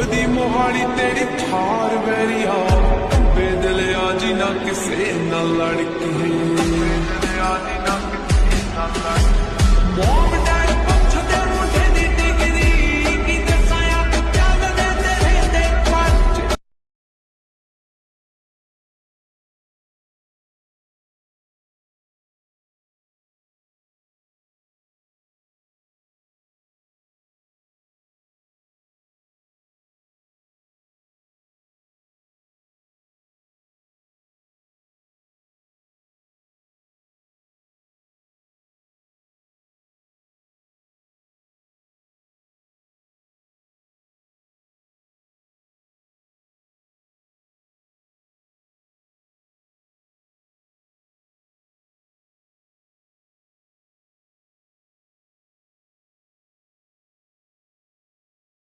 ਲੱਭਦੀ ਮੋਹਾਲੀ ਤੇਰੀ ਠਾਰ ਵੈਰੀਆ ਬੇਦਲਿਆ ਜੀ ਨਾ ਕਿਸੇ ਨਾਲ ਲੜ ਕੇ